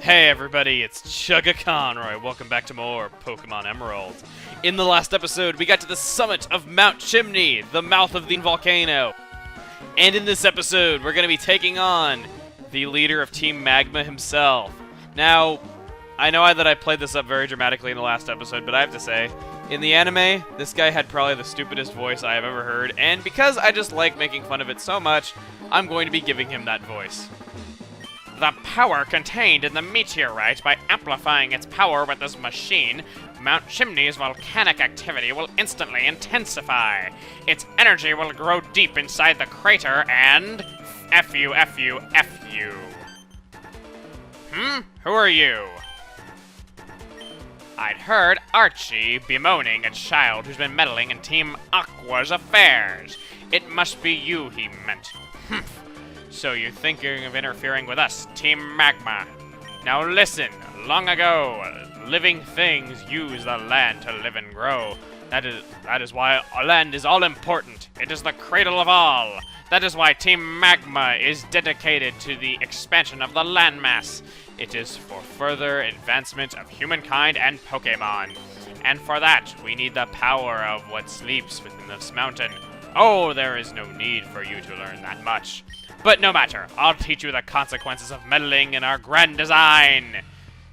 Hey everybody, it's Chugga Conroy. Welcome back to more Pokemon Emerald. In the last episode, we got to the summit of Mount Chimney, the mouth of the volcano. And in this episode, we're going to be taking on the leader of Team Magma himself. Now, I know that I played this up very dramatically in the last episode, but I have to say, in the anime, this guy had probably the stupidest voice I have ever heard, and because I just like making fun of it so much, I'm going to be giving him that voice. The power contained in the meteorite, by amplifying its power with this machine, Mount Chimney's volcanic activity will instantly intensify. Its energy will grow deep inside the crater and... F you. Who are you? I'd heard Archie bemoaning a child who's been meddling in Team Aqua's affairs. It must be you he meant. So you're thinking of interfering with us, Team Magma. Now listen, long ago, living things use the land to live and grow. That is why land is all important. It is the cradle of all. That is why Team Magma is dedicated to the expansion of the landmass. It is for further advancement of humankind and Pokémon. And for that, we need the power of what sleeps within this mountain. Oh, there is no need for you to learn that much. But no matter, I'll teach you the consequences of meddling in our grand design.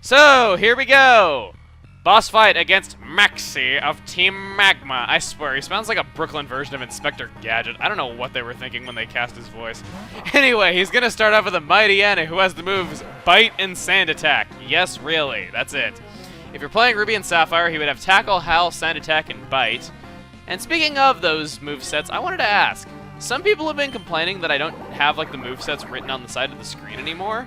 So, here we go. Boss fight against Maxie of Team Magma. I swear, he sounds like a Brooklyn version of Inspector Gadget. I don't know what they were thinking when they cast his voice. Anyway, he's gonna start off with a Mighty Anna who has the moves Bite and Sand Attack. Yes, really, that's it. If you're playing Ruby and Sapphire, he would have Tackle, Howl, Sand Attack, and Bite. And speaking of those movesets, I wanted to ask, some people have been complaining that I don't have like the movesets written on the side of the screen anymore.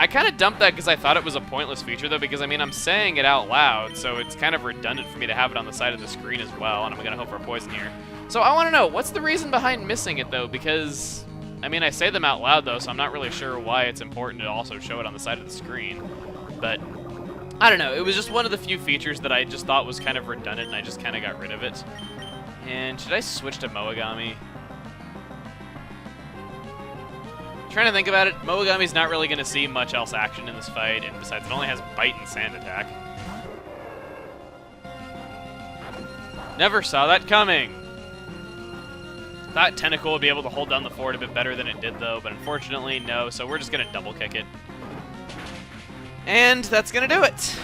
I kind of dumped that because I thought it was a pointless feature though, because I mean I'm saying it out loud, so it's kind of redundant for me to have it on the side of the screen as well, and I'm gonna hope for a poison here. So I want to know, what's the reason behind missing it though? Because, I mean, I say them out loud though, so I'm not really sure why it's important to also show it on the side of the screen. But, I don't know, it was just one of the few features that I just thought was kind of redundant, and I just kind of got rid of it. And should I switch to Moagami? Trying to think about it, Moagami's not really going to see much else action in this fight, and besides, it only has Bite and Sand Attack. Never saw that coming! Thought Tentacle would be able to hold down the fort a bit better than it did, though, but unfortunately, no, so we're just going to double kick it. And that's going to do it!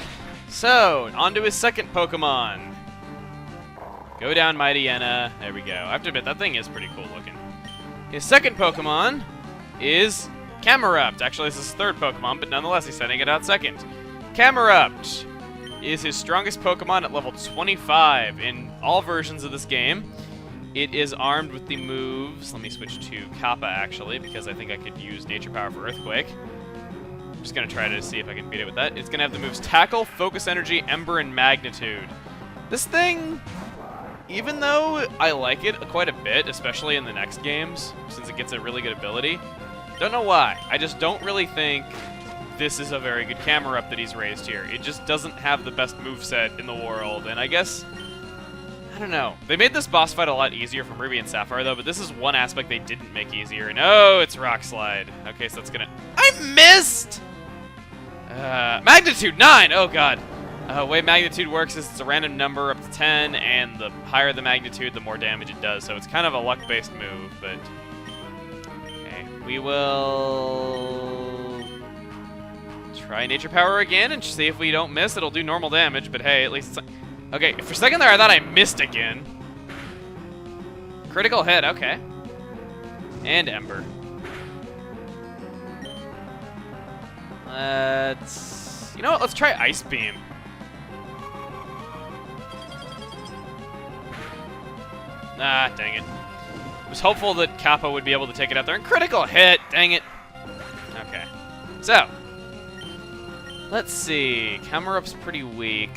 So, on to his second Pokemon. Go down, Mighty Anna. There we go. I have to admit, that thing is pretty cool looking. His second Pokemon is Camerupt. Actually, this is his third Pokemon, but nonetheless, he's sending it out second. Camerupt is his strongest Pokemon at level 25 in all versions of this game. It is armed with the moves... Let me switch to Kappa, actually, because I think I could use Nature Power for Earthquake. I'm just going to try to see if I can beat it with that. It's going to have the moves Tackle, Focus Energy, Ember, and Magnitude. This thing... Even though I like it quite a bit, especially in the next games, since it gets a really good ability, don't know why. I just don't really think this is a very good Camerupt that he's raised here. It just doesn't have the best moveset in the world, and I guess, I don't know. They made this boss fight a lot easier from Ruby and Sapphire, though, but this is one aspect they didn't make easier, and oh, it's Rock Slide. Okay, so that's gonna... I missed! Magnitude 9! Oh, God. The way Magnitude works is it's a random number up to 10, and the higher the magnitude, the more damage it does. So it's kind of a luck-based move, but... Okay, we will... try Nature Power again and see if we don't miss. It'll do normal damage, but hey, at least it's... Okay, for a second there I thought I missed again. Critical hit, okay. And Ember. Let's... You know what, let's try Ice Beam. Ah, dang it. I was hopeful that Kappa would be able to take it out there. And critical hit! Dang it. Okay. So. Let's see. Camerupt's pretty weak.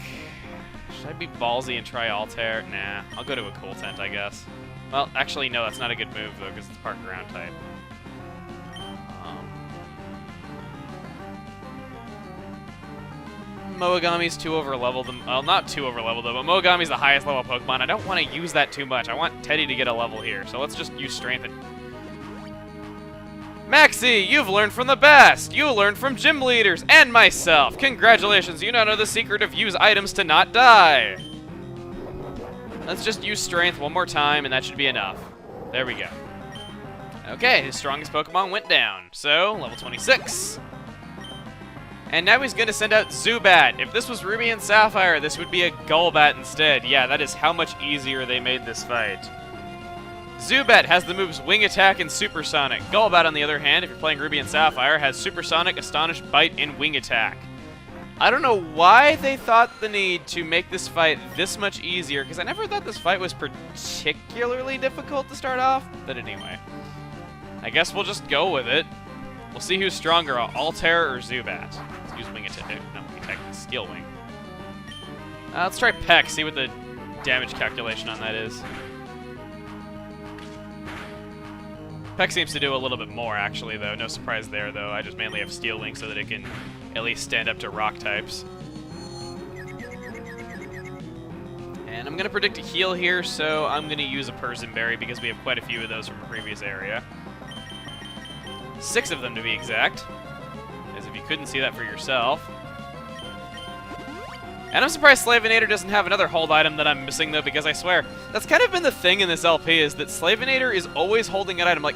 Should I be ballsy and try Altair? Nah. I'll go to a Cool Tent, I guess. Well, actually, no, that's not a good move, though, because it's part ground type. Moagami's too over-leveled. Well, not too over-leveled, though, but Moagami's the highest level Pokemon. I don't want to use that too much. I want Teddy to get a level here, so let's just use Strength. Maxie, you've learned from the best! You learned from gym leaders and myself! Congratulations, you now know the secret of use items to not die! Let's just use strength one more time and that should be enough. There we go. Okay, his strongest Pokemon went down, so level 26. And now he's gonna send out Zubat. If this was Ruby and Sapphire, this would be a Golbat instead. Yeah, that is how much easier they made this fight. Zubat has the moves Wing Attack and Supersonic. Golbat, on the other hand, if you're playing Ruby and Sapphire, has Supersonic, Astonish, Bite, and Wing Attack. I don't know why they thought the need to make this fight this much easier, because I never thought this fight was particularly difficult to start off. But anyway, I guess we'll just go with it. We'll see who's stronger, Altair or Zubat. Let's use Wing Attack. No, Wing Attack is Skill Wing. Let's try Peck, see what the damage calculation on that is. Peck seems to do a little bit more, actually, though. No surprise there, though. I just mainly have Steel Wing so that it can at least stand up to rock types. And I'm going to predict a heal here, so I'm going to use a Persian Berry because we have quite a few of those from a previous area. 6 of them, to be exact. As if you couldn't see that for yourself. And I'm surprised Slavinator doesn't have another hold item that I'm missing, though, because I swear, that's kind of been the thing in this LP, is that Slavinator is always holding an item. Like,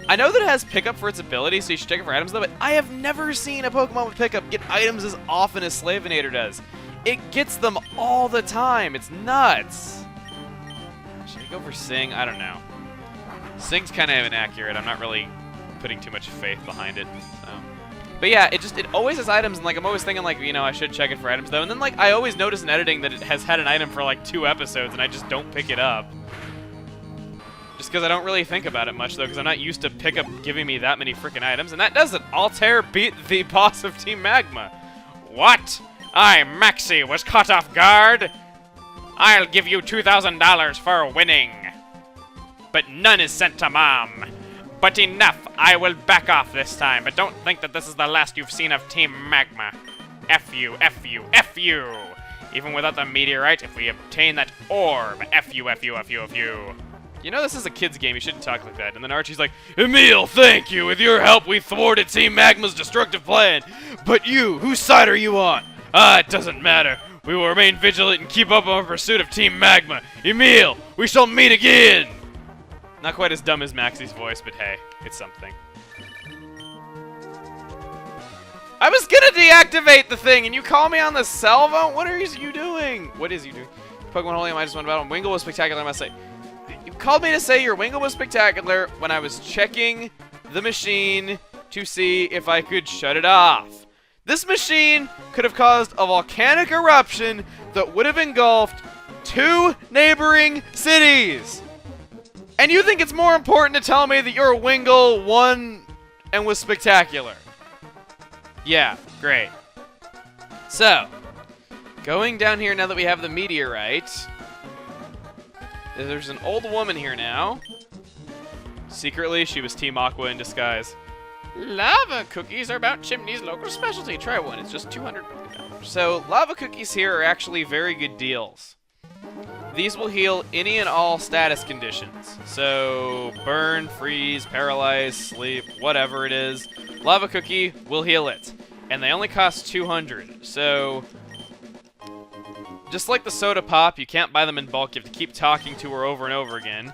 I know that it has pickup for its ability, so you should check it for items, though, but I have never seen a Pokemon with pickup get items as often as Slavinator does. It gets them all the time. It's nuts. Should I go for Sing? I don't know. Sing's kind of inaccurate. I'm not really putting too much faith behind it, so. But yeah, it always has items, and like I'm always thinking like, you know, I should check it for items though, and then like I always notice in editing that it has had an item for like 2 episodes, and I just don't pick it up. Just because I don't really think about it much though, because I'm not used to pickup giving me that many freaking items, and that does it. Altair beat the boss of Team Magma. What? I, Maxie, was caught off guard? I'll give you $2,000 for winning. But none is sent to Mom. But enough, I will back off this time, but don't think that this is the last you've seen of Team Magma. F you, F you, F you! Even without the meteorite, if we obtain that orb, F you, F you, F you, F you. You know this is a kid's game, you shouldn't talk like that. And then Archie's like, Emil, thank you! With your help, we thwarted Team Magma's destructive plan! But you, whose side are you on? Ah, it doesn't matter. We will remain vigilant and keep up our pursuit of Team Magma. Emil, we shall meet again! Not quite as dumb as Maxie's voice, but hey, it's something. I was gonna deactivate the thing, and you call me on the cell phone? What are you doing? What is you doing? Pokemon Holy, I just won battle. Wingull was spectacular, I must say. You called me to say your Wingull was spectacular when I was checking the machine to see if I could shut it off. This machine could have caused a volcanic eruption that would have engulfed 2 neighboring cities. And you think it's more important to tell me that your Wingull won and was spectacular? Yeah, great. So, going down here now that we have the meteorite, there's an old woman here now. Secretly, she was Team Aqua in disguise. Lava cookies are about Chimney's local specialty. Try one, it's just $200. So, lava cookies here are actually very good deals. These will heal any and all status conditions. So, burn, freeze, paralyze, sleep, whatever it is. Lava Cookie will heal it. And they only cost 200. So, just like the Soda Pop, you can't buy them in bulk. You have to keep talking to her over and over again.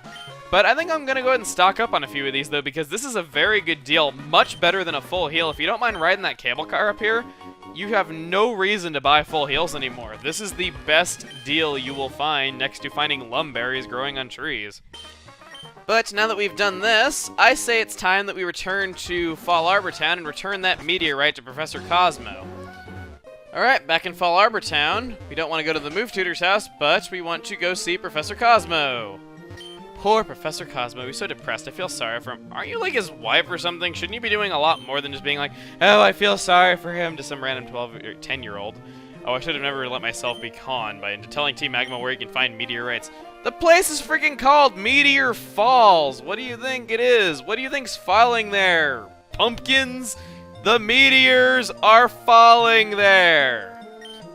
But I think I'm going to go ahead and stock up on a few of these, though, because this is a very good deal. Much better than a full heal. If you don't mind riding that cable car up here, you have no reason to buy full heals anymore. This is the best deal you will find next to finding lumberries growing on trees. But now that we've done this, I say it's time that we return to Fall Arbor Town and return that meteorite to Professor Cosmo. Alright, back in Fall Arbor Town. We don't want to go to the Move Tutor's house, but we want to go see Professor Cosmo. Poor Professor Cosmo, he's so depressed. I feel sorry for him. Aren't you like his wife or something? Shouldn't you be doing a lot more than just being like, oh, I feel sorry for him to some random 12 or 10-year-old? Oh, I should have never let myself be conned by telling Team Magma where you can find meteorites. The place is freaking called Meteor Falls. What do you think it is? What do you think's falling there? Pumpkins? The meteors are falling there.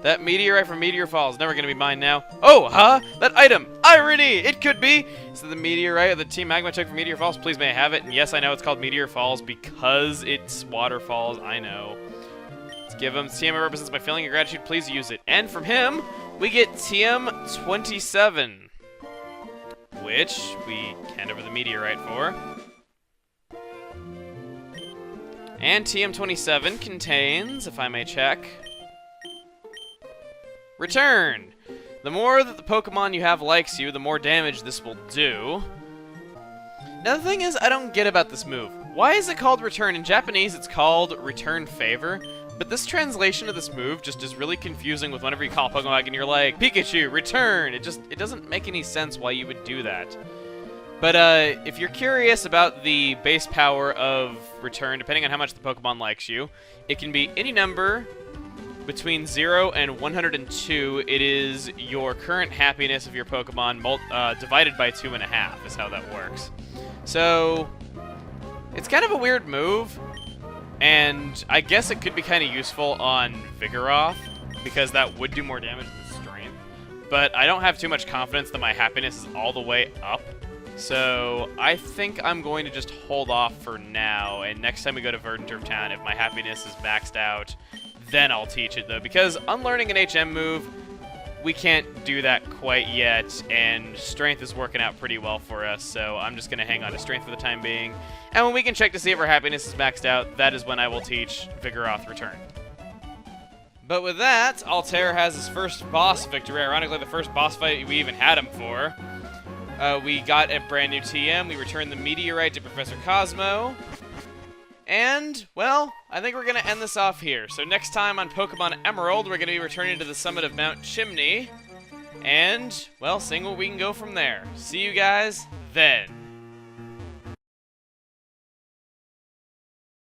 That meteorite from Meteor Falls, never gonna be mine now. Oh, huh? That item! Irony! It could be! Is it the meteorite that Team Magma took from Meteor Falls? Please may I have it? And yes, I know it's called Meteor Falls because it's waterfalls, I know. Let's give him, TM represents my feeling of gratitude, please use it. And from him, we get TM27, which we hand over the meteorite for. And TM27 contains, if I may check, Return! The more that the Pokemon you have likes you, the more damage this will do. Now the thing is, I don't get about this move. Why is it called Return? In Japanese, it's called Return Favor. But this translation of this move just is really confusing with whenever you call a Pokemon and you're like, Pikachu, return! It doesn't make any sense why you would do that. But if you're curious about the base power of Return, depending on how much the Pokemon likes you, it can be any number between 0 and 102. It is your current happiness of your Pokemon divided by 2.5 is how that works. So, it's kind of a weird move, and I guess it could be kind of useful on Vigoroth, because that would do more damage than Strength. But I don't have too much confidence that my happiness is all the way up. So I think I'm going to just hold off for now, and next time we go to Verdant Town, if my happiness is maxed out, then I'll teach it, though, because unlearning an HM move, we can't do that quite yet, and Strength is working out pretty well for us, so I'm just going to hang on to Strength for the time being. And when we can check to see if our happiness is maxed out, that is when I will teach Vigoroth Return. But with that, Altair has his first boss victory, ironically the first boss fight we even had him for. We got a brand new TM, we returned the meteorite to Professor Cosmo, and, well, I think we're going to end this off here. So next time on Pokemon Emerald, we're going to be returning to the summit of Mount Chimney, and, well, seeing what we can go from there. See you guys then.